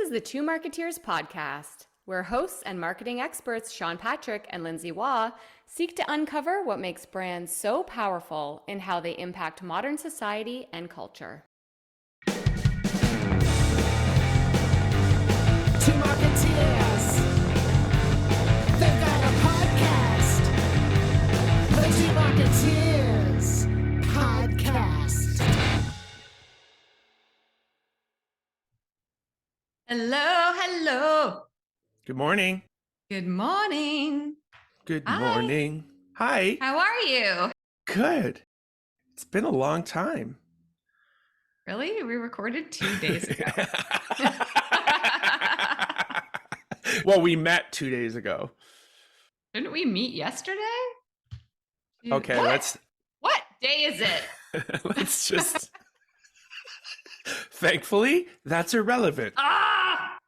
is the Two Marketeers podcast, where hosts and marketing experts Sean Patrick and Lindsay Waugh seek to uncover what makes brands so powerful in how they impact modern society and culture. Two Marketeers, they've got a podcast, the Two Marketeers podcast. Hello. Good morning. Good morning. Good Hi. morning. Hi. How are you? Good. It's been a long time. Really? We recorded 2 days ago. Well, we met 2 days ago. Didn't we meet yesterday? Okay, What day is it? let's just. Thankfully, that's irrelevant. Ah!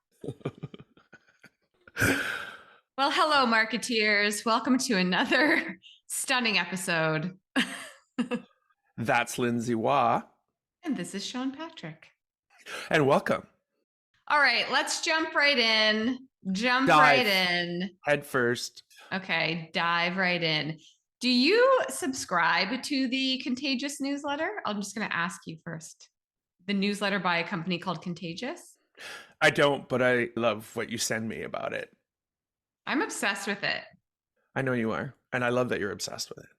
Well, hello, marketeers. Welcome to another stunning episode. That's Lindsay Waugh. And this is Sean Patrick. And welcome. All right, let's jump right in. Dive. Right in. Head first. Okay, dive right in. Do you subscribe to the Contagious newsletter? I'm just going to ask you first. The newsletter by a company called Contagious. I don't, but I love what you send me about it. I'm obsessed with it. I know you are. And I love that you're obsessed with it.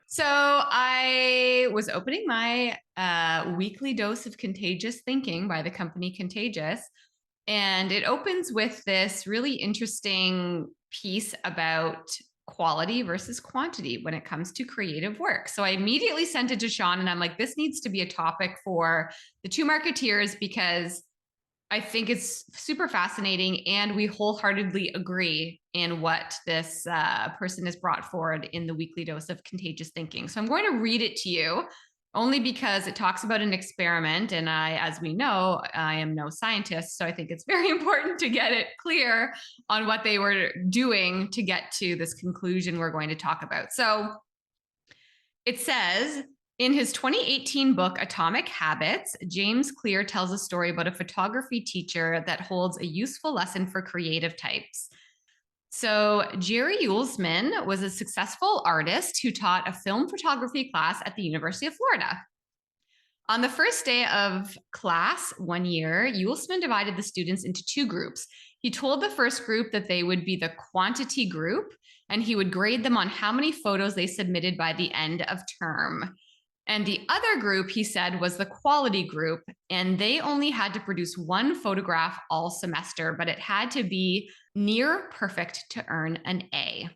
So I was opening my weekly dose of contagious thinking by the company Contagious. And it opens with this really interesting piece about quality versus quantity when it comes to creative work. So I immediately sent it to Sean and I'm like, this needs to be a topic for the Two Marketeers because I think it's super fascinating and we wholeheartedly agree in what this person has brought forward in the weekly dose of contagious thinking. So I'm going to read it to you only because it talks about an experiment. And as we know, I am no scientist. So I think it's very important to get it clear on what they were doing to get to this conclusion we're going to talk about. So it says, in his 2018 book, Atomic Habits, James Clear tells a story about a photography teacher that holds a useful lesson for creative types. So Jerry Uelsmann was a successful artist who taught a film photography class at the University of Florida. On the first day of class one year, Uelsmann divided the students into 2 groups. He told the first group that they would be the quantity group, and he would grade them on how many photos they submitted by the end of term. And the other group, he said, was the quality group, and they only had to produce 1 photograph all semester, but it had to be near perfect to earn an A.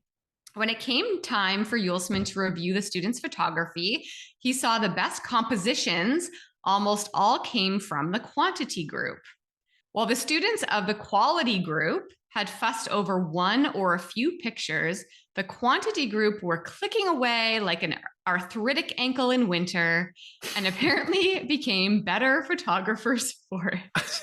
When it came time for Uelsmann to review the students' photography, he saw the best compositions almost all came from the quantity group. While the students of the quality group had fussed over 1 or a few pictures, the quantity group were clicking away like an arthritic ankle in winter and apparently became better photographers for it.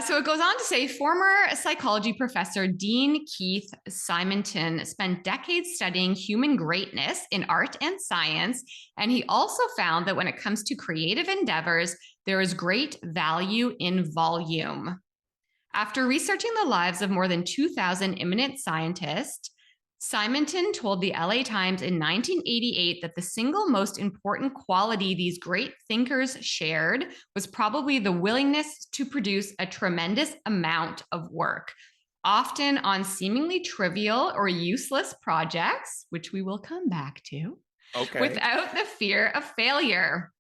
So it goes on to say, former psychology professor Dean Keith Simonton spent decades studying human greatness in art and science, and he also found that when it comes to creative endeavors, there is great value in volume. After researching the lives of more than 2,000 eminent scientists, Simonton told the LA Times in 1988 that the single most important quality these great thinkers shared was probably the willingness to produce a tremendous amount of work, often on seemingly trivial or useless projects, which we will come back to, without the fear of failure.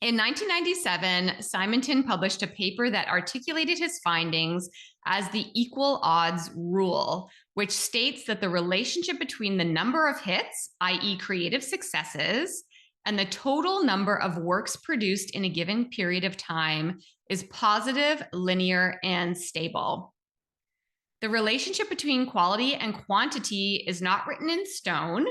In 1997, Simonton published a paper that articulated his findings as the equal odds rule, which states that the relationship between the number of hits, i.e. creative successes, and the total number of works produced in a given period of time is positive, linear, and stable. The relationship between quality and quantity is not written in stone,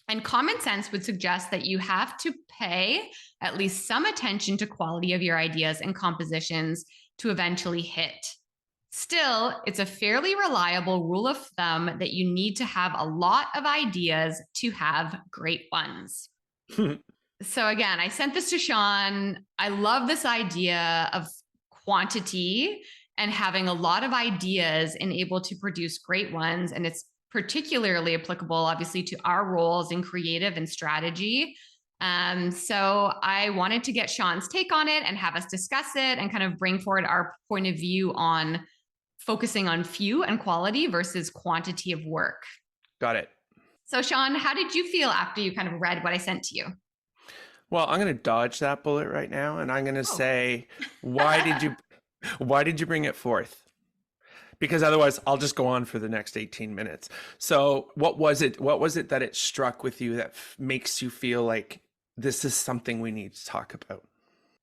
and common sense would suggest that you have to pay at least some attention to quality of your ideas and compositions to eventually hit. Still, it's a fairly reliable rule of thumb that you need to have a lot of ideas to have great ones. So again, I sent this to Sean. I love this idea of quantity and having a lot of ideas and able to produce great ones. And it's particularly applicable, obviously, to our roles in creative and strategy. So I wanted to get Sean's take on it and have us discuss it and kind of bring forward our point of view on focusing on few and quality versus quantity of work. Got it. So Sean, how did you feel after you kind of read what I sent to you? Well, I'm going to dodge that bullet right now, and I'm going to say, why did you bring it forth? Because otherwise I'll just go on for the next 18 minutes. So what was it that it struck with you that makes you feel like this is something we need to talk about?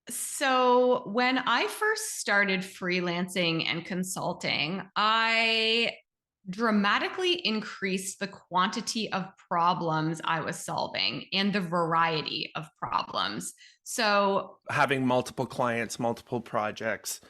So when I first started freelancing and consulting, I dramatically increased the quantity of problems I was solving and the variety of problems. So having multiple clients, multiple projects,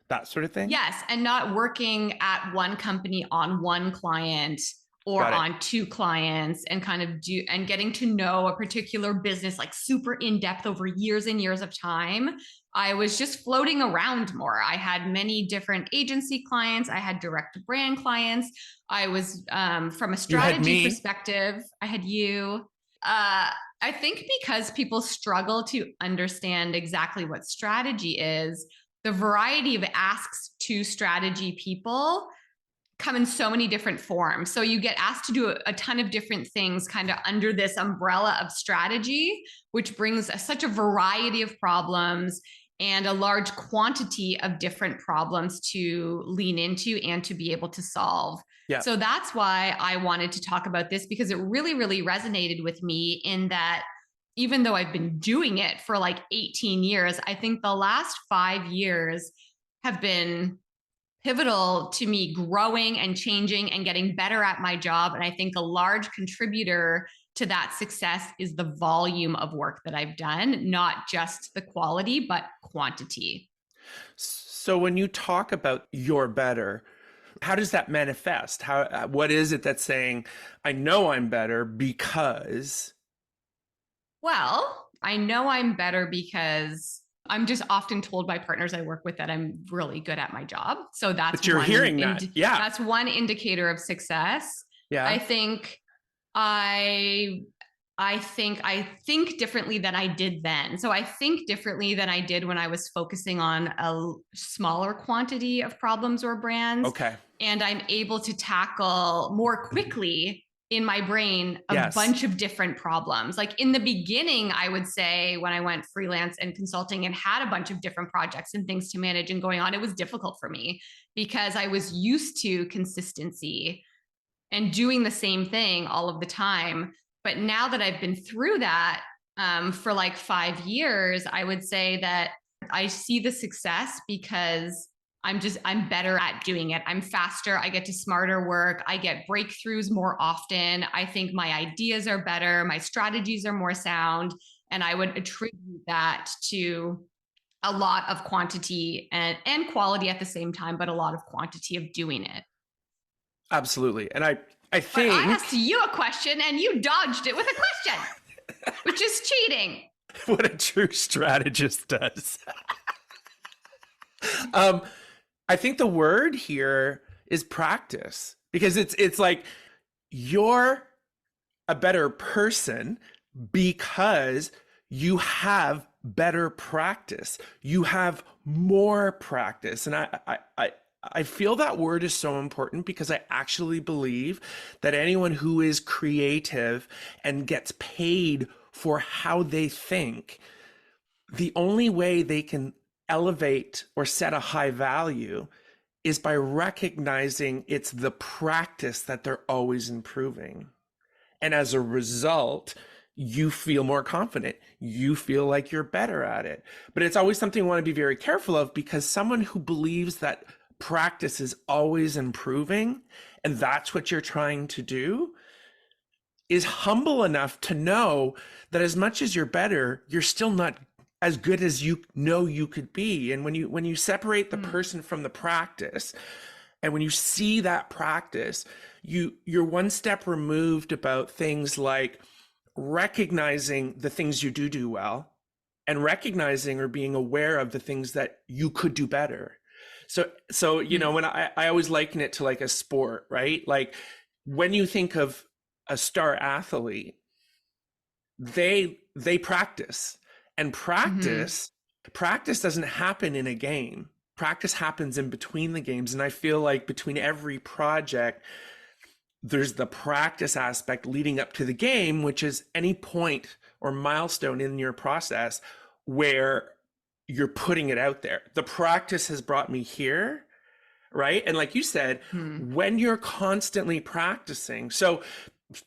that sort of thing? Yes, and not working at one company on one client or on two clients and kind of getting to know a particular business like super in depth over years and years of time. I was just floating around more. I had many different agency clients. I had direct brand clients. I was from a strategy perspective. I had you. I think because people struggle to understand exactly what strategy is, the variety of asks to strategy people come in so many different forms. So you get asked to do a ton of different things kind of under this umbrella of strategy, which brings such a variety of problems and a large quantity of different problems to lean into and to be able to solve. Yeah. So that's why I wanted to talk about this, because it really, really resonated with me in that even though I've been doing it for like 18 years, I think the last 5 years have been pivotal to me growing and changing and getting better at my job. And I think a large contributor to that success is the volume of work that I've done, not just the quality, but quantity. So when you talk about you're better, how does that manifest? What is it that's saying, I know I'm better because? Well, I know I'm better because I'm just often told by partners I work with that I'm really good at my job. So that's but you're hearing that. Yeah. That's one indicator of success. Yeah. I think I think differently than I did then. So I think differently than I did when I was focusing on a smaller quantity of problems or brands. Okay. And I'm able to tackle more quickly in my brain a bunch of different problems. Like in the beginning, I would say when I went freelance and consulting and had a bunch of different projects and things to manage and going on, it was difficult for me because I was used to consistency and doing the same thing all of the time. But now that I've been through that for like 5 years, I would say that I see the success because I'm better at doing it. I'm faster. I get to smarter work. I get breakthroughs more often. I think my ideas are better. My strategies are more sound. And I would attribute that to a lot of quantity and quality at the same time, but a lot of quantity of doing it. Absolutely. And I think I asked you a question and you dodged it with a question, which is cheating. What a true strategist does. I think the word here is practice, because it's like you're a better person because you have better practice. You have more practice. And I feel that word is so important because I actually believe that anyone who is creative and gets paid for how they think, the only way they can elevate or set a high value is by recognizing it's the practice that they're always improving. And as a result, you feel more confident. You feel like you're better at it. But it's always something you want to be very careful of, because someone who believes that practice is always improving and that's what you're trying to do is humble enough to know that as much as you're better, you're still not as good as you know you could be. And when you separate the person from the practice, and when you see that practice, you're one step removed about things like recognizing the things you do well and recognizing or being aware of the things that you could do better. So you know, when I always liken it to like a sport, right? Like when you think of a star athlete, they practice, and Mm-hmm. practice doesn't happen in a game. Practice happens in between the games, and I feel like between every project there's the practice aspect leading up to the game, which is any point or milestone in your process where you're putting it out there. The practice has brought me here, right? And like you said, Hmm. when you're constantly practicing, so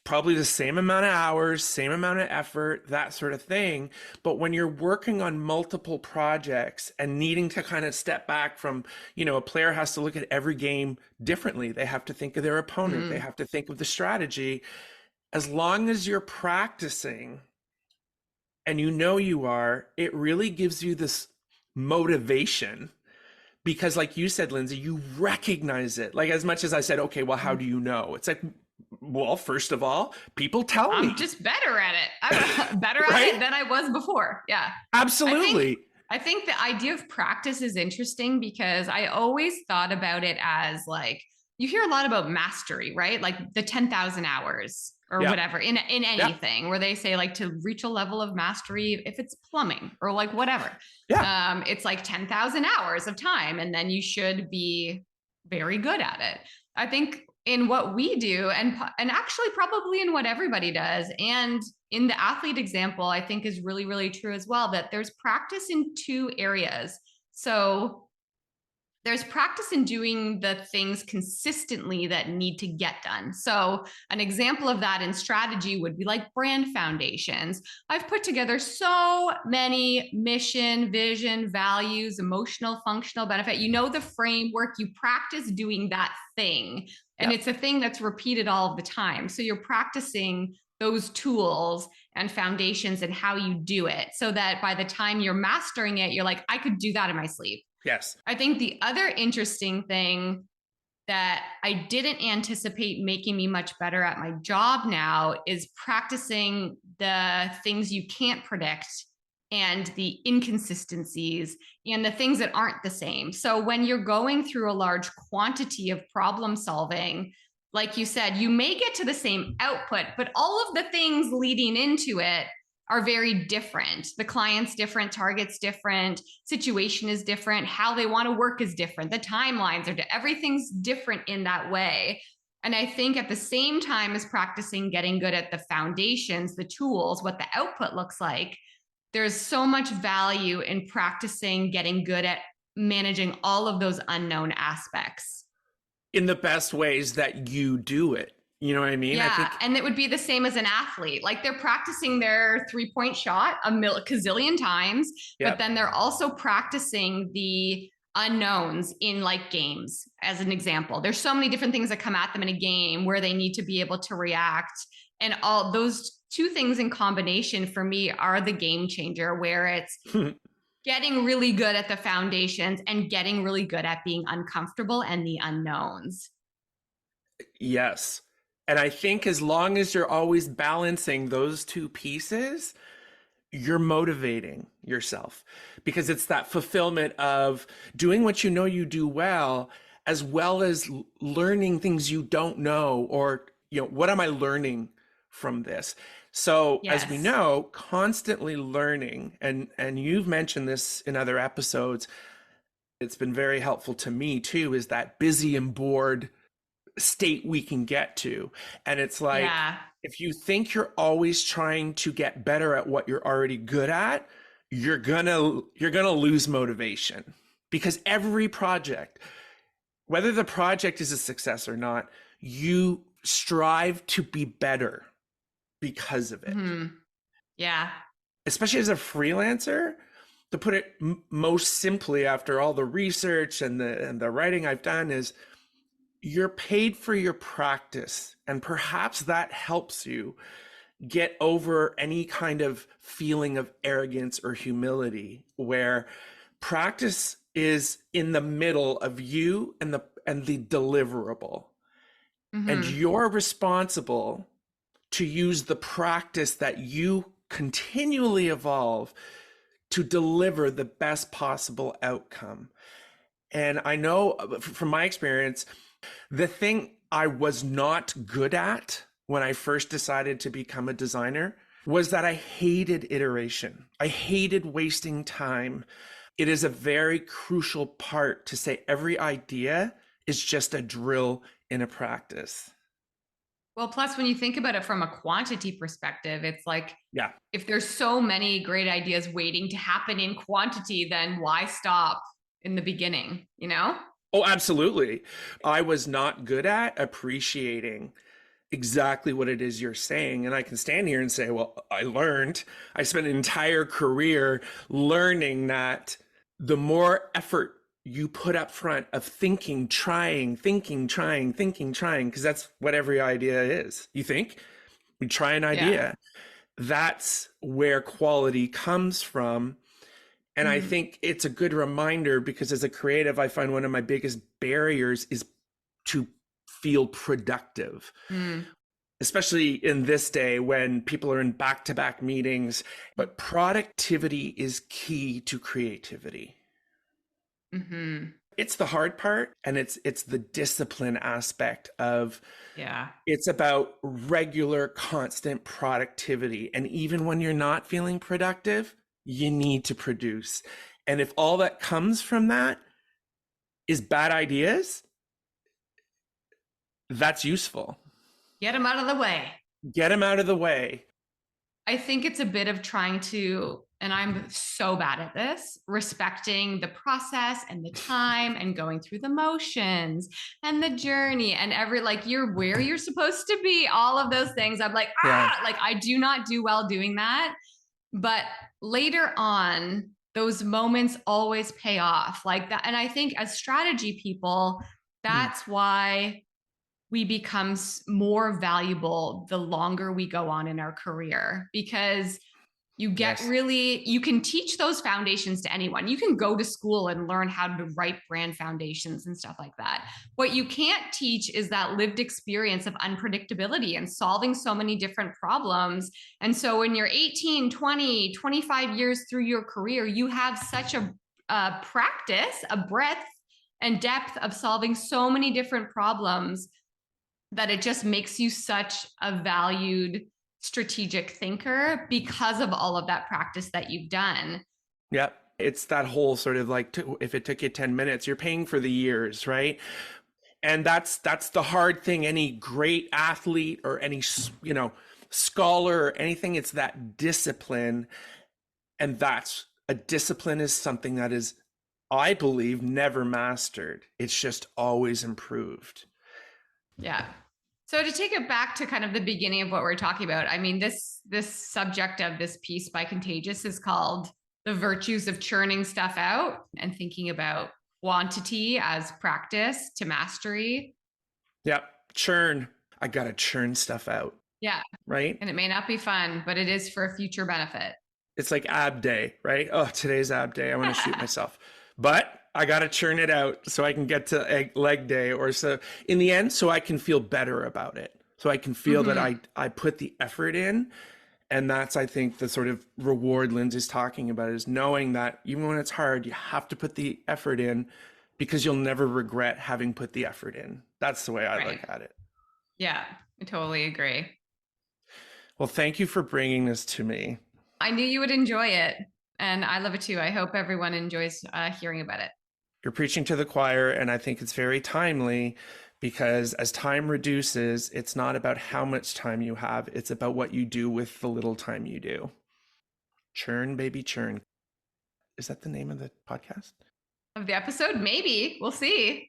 probably the same amount of hours, same amount of effort, that sort of thing. But when you're working on multiple projects and needing to kind of step back from, you know, a player has to look at every game differently. They have to think of their opponent, they Hmm. have to think of the strategy. As long as you're practicing and you know you are, it really gives you this motivation because like you said, Lindsay, you recognize it. Like as much as I said, okay, well, how do you know? It's like, well, first of all, people tell I'm me, just better at it. I'm better at right? it than I was before. Yeah. I think Absolutely. I think the idea of practice is interesting because I always thought about it as like you hear a lot about mastery, right? Like the 10,000 hours or Yeah. whatever in Yeah. anything where they say like to reach a level of mastery if it's plumbing or like whatever. Yeah. It's like 10,000 hours of time and then you should be very good at it. I think in what we do and actually probably in what everybody does and in the athlete example, I think is really, really true as well, that there's practice in two areas. So there's practice in doing the things consistently that need to get done. So an example of that in strategy would be like brand foundations. I've put together so many mission, vision, values, emotional, functional benefit. You know the framework, you practice doing that thing. And Yeah. it's a thing that's repeated all of the time. So you're practicing those tools and foundations and how you do it so that by the time you're mastering it, you're like, I could do that in my sleep. Yes. I think the other interesting thing that I didn't anticipate making me much better at my job now is practicing the things you can't predict and the inconsistencies and the things that aren't the same. So when you're going through a large quantity of problem solving, like you said, you may get to the same output, but all of the things leading into it are very different. The client's different, target's different, situation is different, how they want to work is different, the timelines are everything's different in that way. And I think at the same time as practicing getting good at the foundations, the tools, what the output looks like, there's so much value in practicing getting good at managing all of those unknown aspects. In the best ways that you do it. You know what I mean? I Yeah, think, and it would be the same as an athlete. Like they're practicing their 3-point shot a gazillion times, yeah. but then they're also practicing the unknowns in like games. As an example, there's so many different things that come at them in a game where they need to be able to react, and all those two things in combination for me are the game changer. Where it's getting really good at the foundations and getting really good at being uncomfortable and the unknowns. Yes. And I think as long as you're always balancing those two pieces, you're motivating yourself because it's that fulfillment of doing what you know you do as well as learning things you don't know, or, you know, what am I learning from this? So as we Yes. know, constantly learning, and you've mentioned this in other episodes, it's been very helpful to me too, is that busy and bored state we can get to. And it's like, Yeah. if you think you're always trying to get better at what you're already good at, you're gonna lose motivation because every project, whether the project is a success or not, you strive to be better because of it. Hmm. Yeah. Especially as a freelancer, to put it most simply, after all the research and the writing I've done, is you're paid for your practice, and perhaps that helps you get over any kind of feeling of arrogance or humility, where practice is in the middle of you and the deliverable, and Mm-hmm. you're responsible to use the practice that you continually evolve to deliver the best possible outcome. And I know from my experience, the thing I was not good at when I first decided to become a designer was that I hated iteration. I hated wasting time. It is a very crucial part to say every idea is just a drill in a practice. Well, plus when you think about it from a quantity perspective, it's like, Yeah. if there's so many great ideas waiting to happen in quantity, then why stop in the beginning, you know? Oh, absolutely. I was not good at appreciating exactly what it is you're saying. And I can stand here and say, well, I spent an entire career learning that the more effort you put up front of thinking, trying, because that's what every idea is. You think, we try an idea. That's where quality comes from. And I think it's a good reminder, because as a creative, I find one of my biggest barriers is to feel productive, especially in this day when people are in back-to-back meetings. But productivity is key to creativity. It's the hard part, and it's the discipline aspect of, it's about regular, constant productivity. And even when you're not feeling productive, you need to produce. And if all that comes from that is bad ideas, that's useful. Get them out of the way. Get them out of the way. I think it's a bit of trying to, and I'm so bad at this, respecting the process and the time and going through the motions and the journey and you're where you're supposed to be, all of those things. I'm like, I do not do well doing that. But later on, those moments always pay off like that. And I think as strategy people, that's why we become more valuable the longer we go on in our career, because you get you can teach those foundations to anyone. You can go to school and learn how to write brand foundations and stuff like that. What you can't teach is that lived experience of unpredictability and solving so many different problems. And so when you're 18, 20, 25 years through your career, you have such a practice, a breadth and depth of solving so many different problems that it just makes you such a valued strategic thinker because of all of that practice that you've done. Yep. It's that whole sort of like, if it took you 10 minutes, you're paying for the years, right? And that's the hard thing. Any great athlete or any, scholar or anything, it's that discipline. And a discipline is something that is, I believe, never mastered. It's just always improved. Yeah. So to take it back to kind of the beginning of what we're talking about, I mean, this subject of this piece by Contagious is called The Virtues of Churning Stuff Out, and thinking about quantity as practice to mastery. Yep. Churn. I got to churn stuff out. Yeah. Right. And it may not be fun, but it is for a future benefit. It's like ab day, right? Oh, today's ab day. I want to shoot myself. But I got to churn it out so I can get to leg day, or so in the end, so I can feel better about it. So I can feel that I put the effort in. And that's, I think, the sort of reward Lindsay's talking about, is knowing that even when it's hard, you have to put the effort in, because you'll never regret having put the effort in. That's the way I look at it. Yeah, I totally agree. Well, thank you for bringing this to me. I knew you would enjoy it, and I love it too. I hope everyone enjoys hearing about it. You're preaching to the choir, and I think it's very timely, because as time reduces, it's not about how much time you have. It's about what you do with the little time you do. Churn, baby, churn. Is that the name of the podcast? Of the episode? Maybe. We'll see.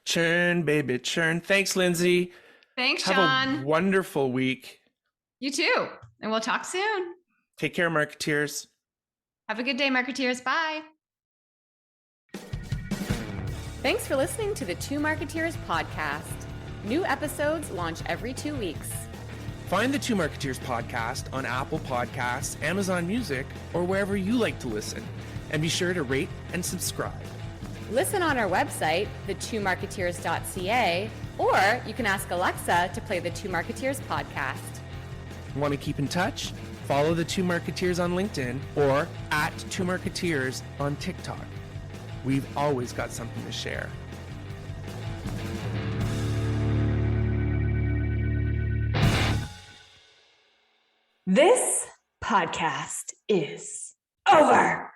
Churn, baby, churn. Thanks, Lindsay. Thanks, Sean. Have a wonderful week. You too. And we'll talk soon. Take care, marketeers. Have a good day, marketeers. Bye. Thanks for listening to the Two Marketeers podcast. New episodes launch every 2 weeks. Find the Two Marketeers podcast on Apple Podcasts, Amazon Music, or wherever you like to listen. And be sure to rate and subscribe. Listen on our website, thetwomarketeers.ca, or you can ask Alexa to play the Two Marketeers podcast. Want to keep in touch? Follow the Two Marketeers on LinkedIn or at Two Marketeers on TikTok. we've always got something to share. This podcast is over.